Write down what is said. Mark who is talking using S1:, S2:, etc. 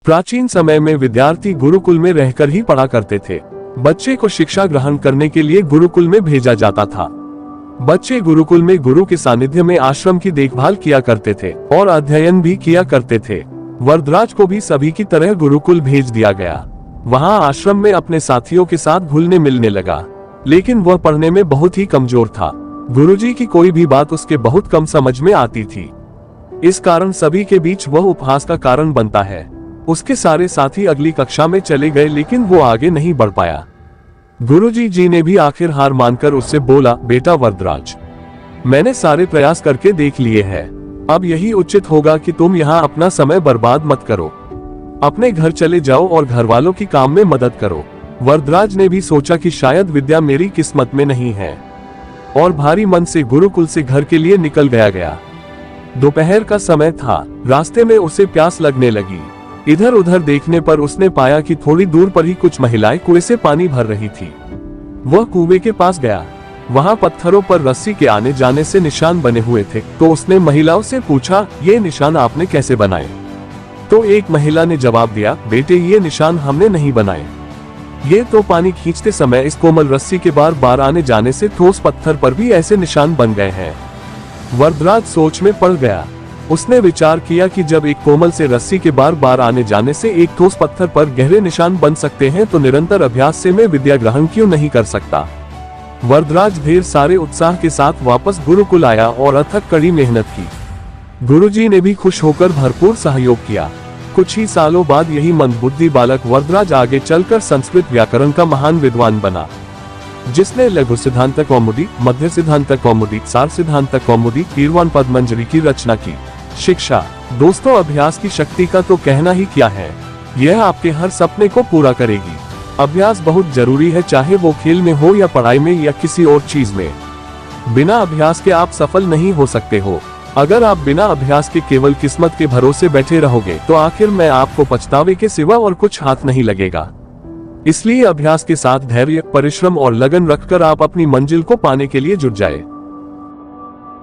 S1: प्राचीन समय में विद्यार्थी गुरुकुल में रहकर ही पढ़ा करते थे। बच्चे को शिक्षा ग्रहण करने के लिए गुरुकुल में भेजा जाता था। बच्चे गुरुकुल में गुरु के सानिध्य में आश्रम की देखभाल किया करते थे और अध्ययन भी किया करते थे। वरदराज को भी सभी की तरह गुरुकुल भेज दिया गया। वहां आश्रम में अपने साथियों के साथ घुलने मिलने लगा, लेकिन वह पढ़ने में बहुत ही कमजोर था। गुरुजी की कोई भी बात उसके बहुत कम समझ में आती थी। इस कारण सभी के बीच वह उपहास का कारण बनता है। उसके सारे साथी अगली कक्षा में चले गए, लेकिन वो आगे नहीं बढ़ पाया। गुरुजी जी ने भी आखिर हार मानकर उससे बोला, बेटा वरदराज, मैंने सारे प्रयास करके देख लिए हैं। अब यही उचित होगा कि तुम यहाँ अपना समय बर्बाद मत करो। अपने घर चले जाओ और घर वालों की काम में मदद करो। वरदराज ने भी सोचा कि शायद विद्या मेरी किस्मत में नहीं है, और भारी मन से गुरुकुल से घर के लिए निकल गया। दोपहर का समय था। रास्ते में उसे प्यास लगने लगी। इधर उधर देखने पर उसने पाया कि थोड़ी दूर पर ही कुछ महिलाएं कुएं से पानी भर रही थी। वह कुएं के पास गया। वहां पत्थरों पर रस्सी के आने जाने से निशान बने हुए थे, तो उसने महिलाओं से पूछा, ये निशान आपने कैसे बनाए? तो एक महिला ने जवाब दिया, बेटे ये निशान हमने नहीं बनाए, ये तो पानी खींचते समय इस कोमल रस्सी के बार बार आने जाने से ठोस पत्थर पर भी ऐसे निशान बन गए हैं। वरदराज सोच में पड़ गया। उसने विचार किया कि जब एक कोमल से रस्सी के बार बार आने जाने से एक ठोस पत्थर पर गहरे निशान बन सकते हैं, तो निरंतर अभ्यास से मैं विद्या ग्रहण क्यों नहीं कर सकता। वरदराज ढेर सारे उत्साह के साथ वापस गुरुकुल आया और अथक कड़ी मेहनत की। गुरुजी ने भी खुश होकर भरपूर सहयोग किया। कुछ ही सालों बाद यही मंदबुद्धि बालक वरदराज आगे चलकर संस्कृत व्याकरण का महान विद्वान बना, जिसने लघु सिद्धांत कौमुदी, मध्य सिद्धांत कौमुदी, सार सिद्धांत कौमुदी, कीर्वाण पद्मंजरी की रचना की। शिक्षा दोस्तों, अभ्यास की शक्ति का तो कहना ही क्या है। यह आपके हर सपने को पूरा करेगी। अभ्यास बहुत जरूरी है, चाहे वो खेल में हो या पढ़ाई में या किसी और चीज में। बिना अभ्यास के आप सफल नहीं हो सकते हो। अगर आप बिना अभ्यास के केवल किस्मत के भरोसे बैठे रहोगे, तो आखिर में आपको पछतावे के सिवा और कुछ हाथ नहीं लगेगा। इसलिए अभ्यास के साथ धैर्य, परिश्रम और लगन रखकर आप अपनी मंजिल को पाने के लिए जुट जाए।